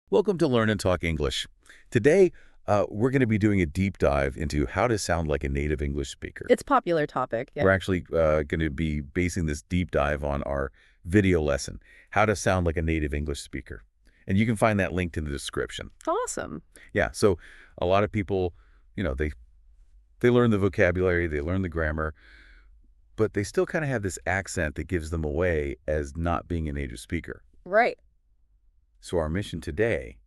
Welcome to Learn and Talk English. Today, we're going to be doing a deep dive into how to sound like a native English speaker. It's a popular topic, yeah. We're actually going to be basing this deep dive on our video lesson, How to Sound Like a Native English Speaker. And you can find that linked in the description. Awesome. Yeah, so a lot of people, they learn the vocabulary, they learn the grammar, but they still kind of have this accent that gives them away as not being a native speaker. Right. So our mission today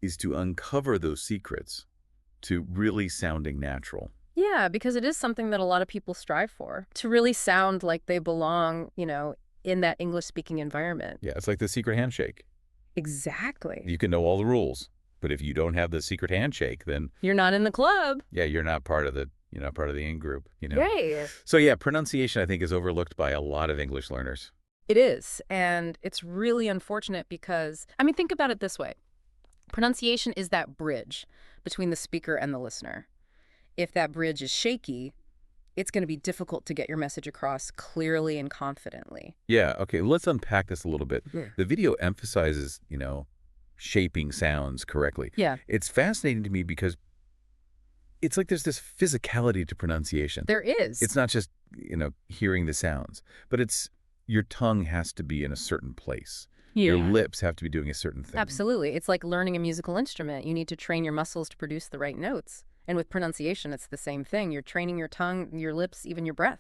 is to uncover those secrets to really sounding natural. Yeah, because it is something that a lot of people strive for, to really sound like they belong, in that English-speaking environment. Yeah, it's like the secret handshake. Exactly. You can know all the rules, but if you don't have the secret handshake, then You're not in the club. yeah, you're not part of the, part of the in-group, Right. So yeah, pronunciation I think is overlooked by a lot of English learners. It is, and it's really unfortunate because, think about it this way. Pronunciation is that bridge between the speaker and the listener. If that bridge is shaky, it's going to be difficult to get your message across clearly and confidently. Yeah, okay, let's unpack this a little bit. Yeah. The video emphasizes, shaping sounds correctly. Yeah. It's fascinating to me because it's like there's this physicality to pronunciation. There is. It's not just, hearing the sounds, but your tongue has to be in a certain place. Yeah. Your lips have to be doing a certain thing. Absolutely. It's like learning a musical instrument. You need to train your muscles to produce the right notes. And with pronunciation, it's the same thing. You're training your tongue, your lips, even your breath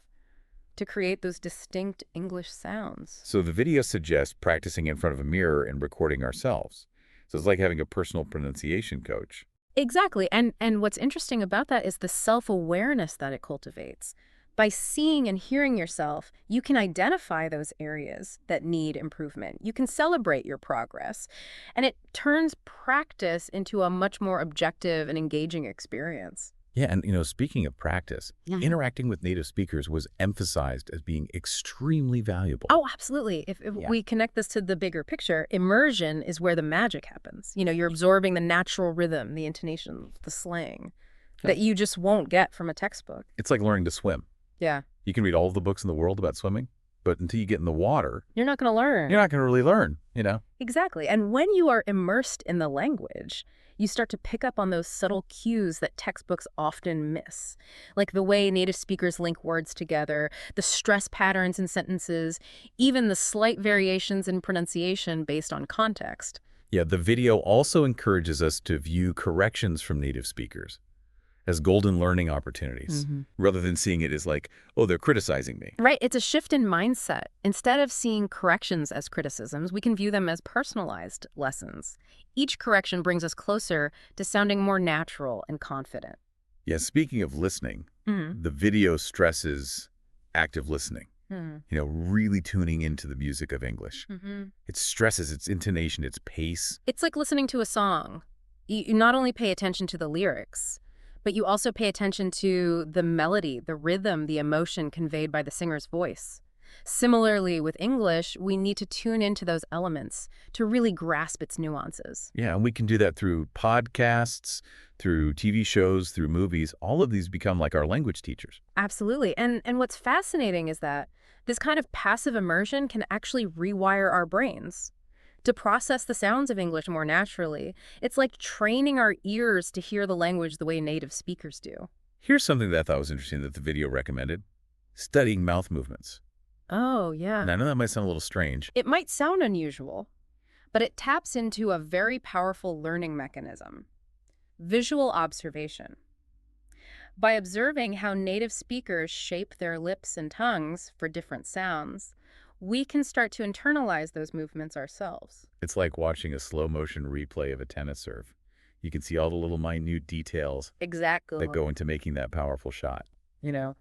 to create those distinct English sounds. So the video suggests practicing in front of a mirror and recording ourselves. So it's like having a personal pronunciation coach. Exactly. And what's interesting about that is the self-awareness that it cultivates. By seeing and hearing yourself, you can identify those areas that need improvement. You can celebrate your progress. And it turns practice into a much more objective and engaging experience. Yeah, and speaking of practice, interacting with native speakers was emphasized as being extremely valuable. Oh, absolutely. If Yeah. we connect this to the bigger picture, immersion is where the magic happens. You're absorbing the natural rhythm, the intonation, the slang that you just won't get from a textbook. It's like learning to swim. Yeah. You can read all of the books in the world about swimming, but until you get in the water, You're not going to learn. you're not going to really learn, Exactly. And when you are immersed in the language, you start to pick up on those subtle cues that textbooks often miss, like the way native speakers link words together, the stress patterns in sentences, even the slight variations in pronunciation based on context. Yeah, the video also encourages us to view corrections from native speakers as golden learning opportunities, rather than seeing it as like, oh, they're criticizing me. Right. It's a shift in mindset. Instead of seeing corrections as criticisms, we can view them as personalized lessons. Each correction brings us closer to sounding more natural and confident. Yeah, speaking of listening, the video stresses active listening, really tuning into the music of English. It stresses its intonation, its pace. It's like listening to a song. You not only pay attention to the lyrics, but you also pay attention to the melody, the rhythm, the emotion conveyed by the singer's voice. Similarly, with English, we need to tune into those elements to really grasp its nuances. Yeah, and we can do that through podcasts, through TV shows, through movies. All of these become like our language teachers. Absolutely. And what's fascinating is that this kind of passive immersion can actually rewire our brains to process the sounds of English more naturally. It's like training our ears to hear the language the way native speakers do. Here's something that I thought was interesting that the video recommended: studying mouth movements. Oh, yeah. And I know that might sound a little strange. It might sound unusual, but it taps into a very powerful learning mechanism: visual observation. By observing how native speakers shape their lips and tongues for different sounds, we can start to internalize those movements ourselves. It's like watching a slow-motion replay of a tennis serve. You can see all the little minute details Exactly. that go into making that powerful shot.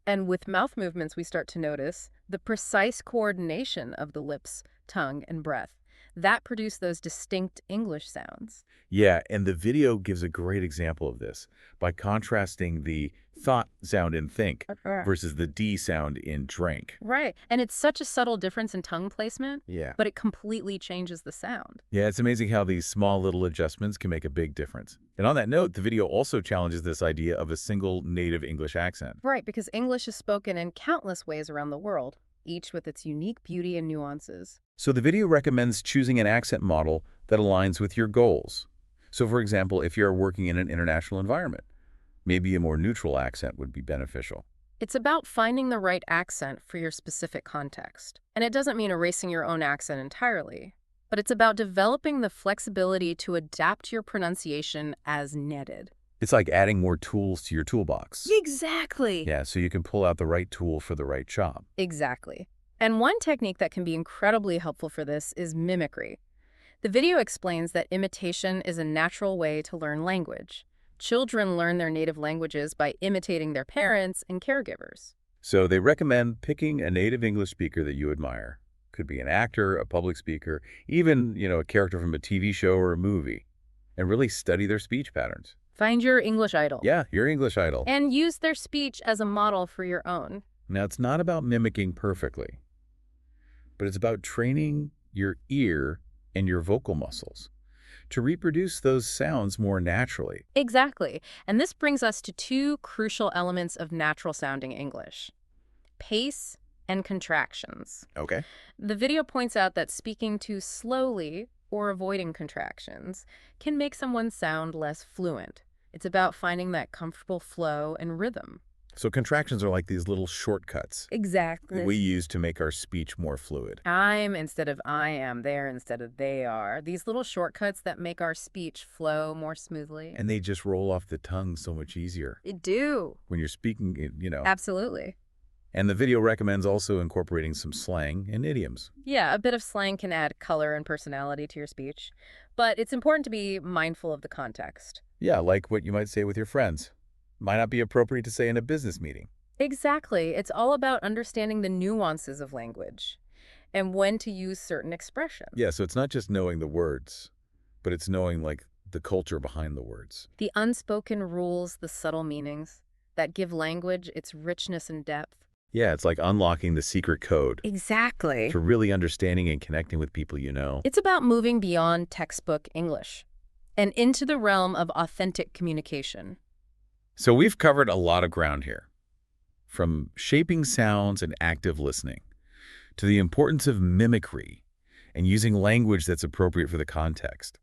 And with mouth movements, we start to notice the precise coordination of the lips, tongue, and breath. That produce those distinct English sounds. Yeah, and the video gives a great example of this by contrasting the thought sound in think versus the D sound in drink. Right. And it's such a subtle difference in tongue placement, Yeah. but it completely changes the sound. Yeah, it's amazing how these small little adjustments can make a big difference. And on that note, the video also challenges this idea of a single native English accent. Right, because English is spoken in countless ways around the world, each with its unique beauty and nuances. So the video recommends choosing an accent model that aligns with your goals. So, for example, if you're working in an international environment, maybe a more neutral accent would be beneficial. It's about finding the right accent for your specific context. And it doesn't mean erasing your own accent entirely, but it's about developing the flexibility to adapt your pronunciation as needed. It's like adding more tools to your toolbox. Exactly. Yeah, so you can pull out the right tool for the right job. Exactly. And one technique that can be incredibly helpful for this is mimicry. The video explains that imitation is a natural way to learn language. Children learn their native languages by imitating their parents and caregivers. So they recommend picking a native English speaker that you admire. Could be an actor, a public speaker, even, a character from a TV show or a movie, and really study their speech patterns. Find your English idol. Yeah, your English idol. And use their speech as a model for your own. Now, it's not about mimicking perfectly, but it's about training your ear and your vocal muscles to reproduce those sounds more naturally. Exactly. And this brings us to two crucial elements of natural-sounding English: pace and contractions. Okay. The video points out that speaking too slowly or avoiding contractions can make someone sound less fluent. It's about finding that comfortable flow and rhythm. So contractions are like these little shortcuts Exactly. that we use to make our speech more fluid. I'm instead of I am, there instead of they are. These little shortcuts that make our speech flow more smoothly. And they just roll off the tongue so much easier It do. when you're speaking. Absolutely. And the video recommends also incorporating some slang and idioms. Yeah, a bit of slang can add color and personality to your speech, but it's important to be mindful of the context. Yeah, like what you might say with your friends. Might not be appropriate to say in a business meeting. Exactly. It's all about understanding the nuances of language and when to use certain expressions. Yeah, so it's not just knowing the words, but it's knowing like the culture behind the words. The unspoken rules, the subtle meanings that give language its richness and depth. Yeah, it's like unlocking the secret code Exactly. to really understanding and connecting with people you know. It's about moving beyond textbook English and into the realm of authentic communication. So we've covered a lot of ground here, from shaping sounds and active listening, to the importance of mimicry and using language that's appropriate for the context.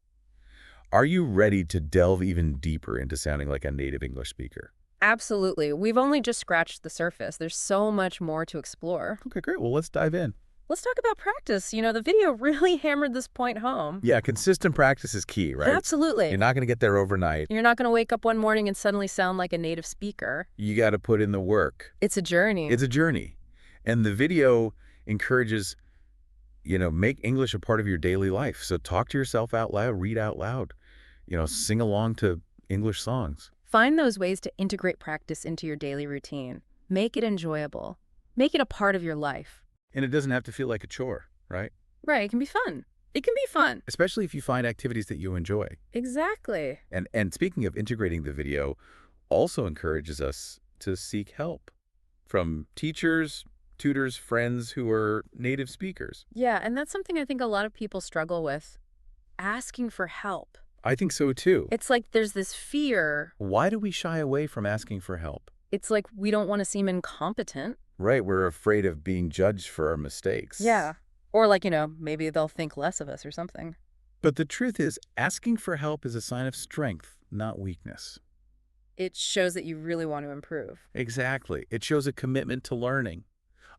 Are you ready to delve even deeper into sounding like a native English speaker? Absolutely. We've only just scratched the surface. There's so much more to explore. Okay, great. Well, let's dive in. Let's talk about practice. The video really hammered this point home. Yeah, consistent practice is key, right? Absolutely. You're not going to get there overnight. You're not going to wake up one morning and suddenly sound like a native speaker. You got to put in the work. It's a journey. It's a journey. And the video encourages, make English a part of your daily life. So talk to yourself out loud, read out loud, sing along to English songs. Find those ways to integrate practice into your daily routine. Make it enjoyable. Make it a part of your life. And it doesn't have to feel like a chore, right? Right, it can be fun. It can be fun. Especially if you find activities that you enjoy. Exactly. And speaking of integrating the video, also encourages us to seek help from teachers, tutors, friends who are native speakers. Yeah, and that's something I think a lot of people struggle with. Asking for help. I think so too. It's like there's this fear. Why do we shy away from asking for help? It's like we don't want to seem incompetent. Right, we're afraid of being judged for our mistakes. Yeah. Or like, maybe they'll think less of us or something. But the truth is, asking for help is a sign of strength, not weakness. It shows that you really want to improve. Exactly. It shows a commitment to learning,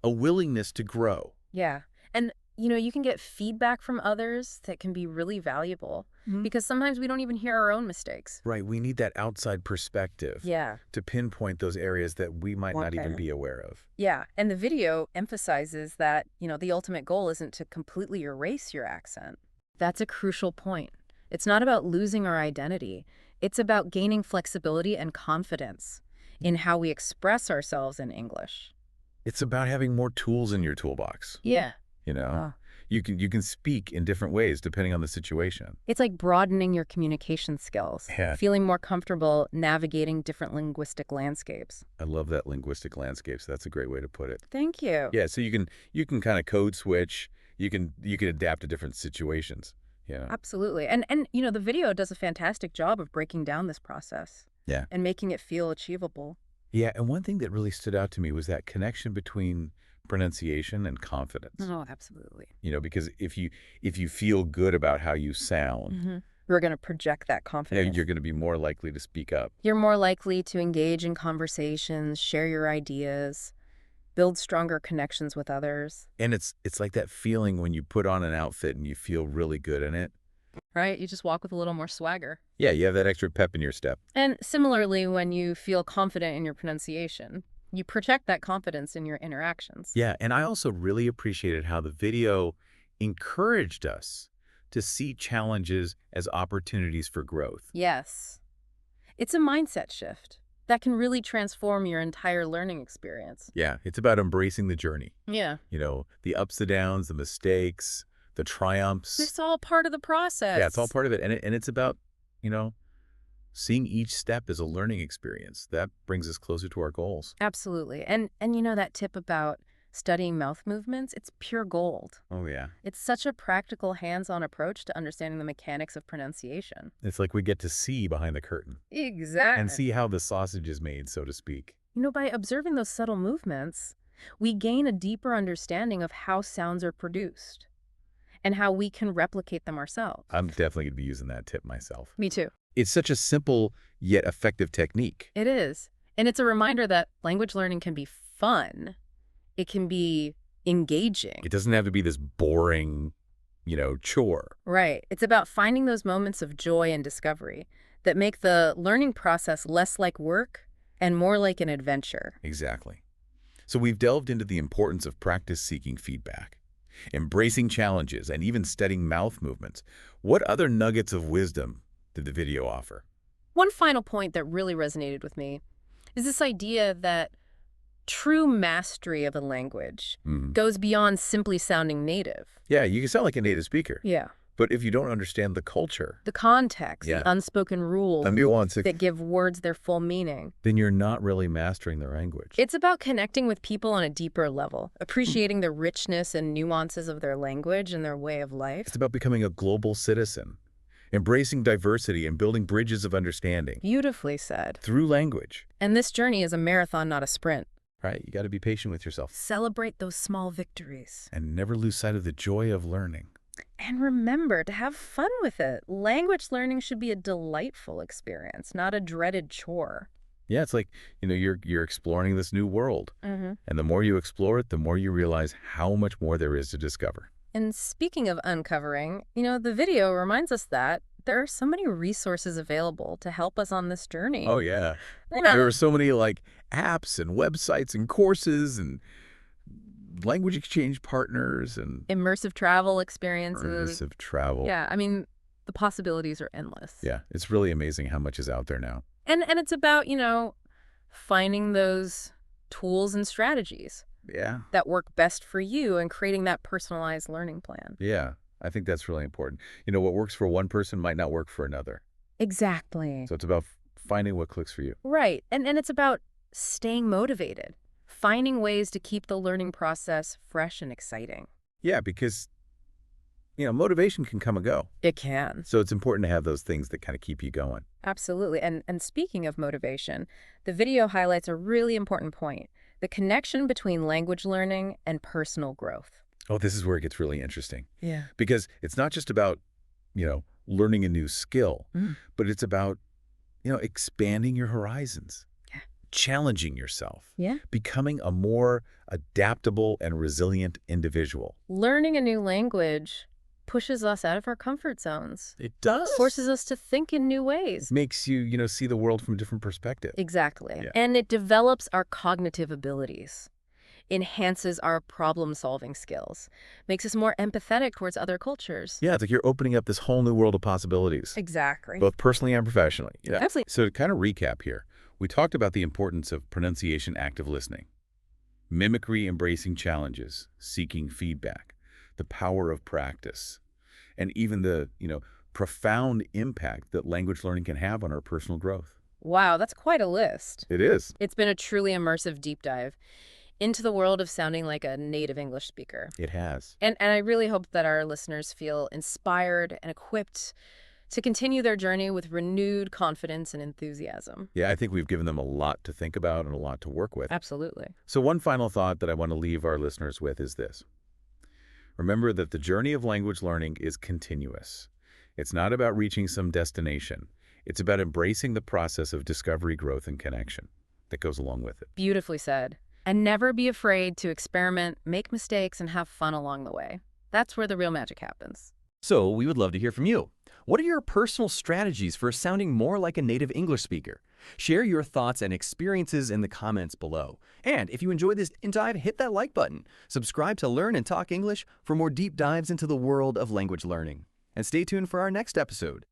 a willingness to grow. Yeah. And, you can get feedback from others that can be really valuable because sometimes we don't even hear our own mistakes. Right, we need that outside perspective to pinpoint those areas that we might not even be aware of. Yeah, and the video emphasizes that, the ultimate goal isn't to completely erase your accent. That's a crucial point. It's not about losing our identity. It's about gaining flexibility and confidence in how we express ourselves in English. It's about having more tools in your toolbox. Yeah. You can speak in different ways depending on the situation. It's like broadening your communication skills, feeling more comfortable navigating different linguistic landscapes. I love that linguistic landscapes. That's a great way to put it. Thank you. Yeah, so you can kind of code switch. You can adapt to different situations. Yeah. Absolutely. And the video does a fantastic job of breaking down this process. Yeah. And making it feel achievable. Yeah, and one thing that really stood out to me was that connection between pronunciation and confidence. Oh, absolutely. Because if you feel good about how you sound, We're going to project that Yeah, confidence. you're going to be more likely to speak up. You're more likely to engage in conversations, share your ideas, build stronger connections with others. And it's like that feeling when you put on an outfit and you feel really good in it. Right? You just walk with a little more swagger. Yeah, you have that extra pep in your step. And similarly, when you feel confident in your pronunciation, you project that confidence in your interactions. Yeah, and I also really appreciated how the video encouraged us to see challenges as opportunities for growth. Yes. It's a mindset shift that can really transform your entire learning experience. Yeah, it's about embracing the journey. Yeah. The ups and downs, the mistakes, the triumphs. It's all part of the process. Yeah, it's all part of it. And it's about, you know, seeing each step as a learning experience. That brings us closer to our goals. Absolutely. And you know that tip about studying mouth movements? It's pure gold. Oh, yeah. It's such a practical, hands-on approach to understanding the mechanics of pronunciation. It's like we get to see behind the curtain Exactly. and see how the sausage is made, so to speak. You know, by observing those subtle movements, we gain a deeper understanding of how sounds are produced and how we can replicate them ourselves. I'm definitely going to be using that tip myself. Me too. It's such a simple yet effective technique. It is. And it's a reminder that language learning can be fun. It can be engaging. It doesn't have to be this boring, chore. Right. It's about finding those moments of joy and discovery that make the learning process less like work and more like an adventure. Exactly. So we've delved into the importance of practice-seeking feedback, embracing challenges, and even studying mouth movements. What other nuggets of wisdom did the video offer? One final point that really resonated with me is this idea that true mastery of a language goes beyond simply sounding native. Yeah, you can sound like a native speaker. Yeah. But if you don't understand the culture, The context, Yeah. the unspoken rules the nuance, that give words their full meaning. then you're not really mastering the language. It's about connecting with people on a deeper level, appreciating the richness and nuances of their language and their way of life. It's about becoming a global citizen, embracing diversity and building bridges of understanding Beautifully said. through language. And this journey is a marathon, not a sprint. Right? You got to be patient with yourself Celebrate those small victories. and never lose sight of the joy of learning. And remember to have fun with it. Language learning should be a delightful experience, not a dreaded chore. Yeah, it's like, you're exploring this new world. Mm-hmm. And the more you explore it, the more you realize how much more there is to discover. And speaking of uncovering, the video reminds us that there are so many resources available to help us on this journey. Oh, yeah. You know, There are so many apps and websites and courses and language exchange partners and immersive travel experiences. immersive travel. Yeah, I mean, the possibilities are endless. Yeah, it's really amazing how much is out there now. And it's about, finding those tools and strategies Yeah. that work best for you and creating that personalized learning plan. Yeah, I think that's really important. What works for one person might not work for another. Exactly. So it's about finding what clicks for you. Right. And it's about staying motivated, finding ways to keep the learning process fresh and exciting. Yeah, because, motivation can come and go. It can. So it's important to have those things that kind of keep you going. Absolutely. And speaking of motivation, the video highlights a really important point, the connection between language learning and personal growth. Oh, this is where it gets really interesting. Yeah. Because it's not just about, learning a new skill, but it's about, expanding your horizons, challenging yourself, Yeah. becoming a more adaptable and resilient individual. Learning a new language pushes us out of our comfort zones, It does. forces us to think in new ways. Makes you, see the world from a different perspective. Exactly. Yeah. And it develops our cognitive abilities, enhances our problem-solving skills, makes us more empathetic towards other cultures. Yeah, it's like you're opening up this whole new world of possibilities, Exactly. both personally and professionally. Yeah. Absolutely. So to kind of recap here, we talked about the importance of pronunciation active listening, mimicry embracing challenges, seeking feedback, the power of practice, and even the, profound impact that language learning can have on our personal growth. Wow, that's quite a list. It is. It's been a truly immersive deep dive into the world of sounding like a native English speaker. It has. And I really hope that our listeners feel inspired and equipped to continue their journey with renewed confidence and enthusiasm. Yeah, I think we've given them a lot to think about and a lot to work with. Absolutely. So one final thought that I want to leave our listeners with is this. Remember that the journey of language learning is continuous. It's not about reaching some destination. It's about embracing the process of discovery, growth, and connection that goes along with it. Beautifully said. And never be afraid to experiment, make mistakes, and have fun along the way. That's where the real magic happens. So we would love to hear from you. What are your personal strategies for sounding more like a native English speaker? Share your thoughts and experiences in the comments below. And if you enjoyed this dive, hit that like button. Subscribe to Learn and Talk English for more deep dives into the world of language learning. And stay tuned for our next episode.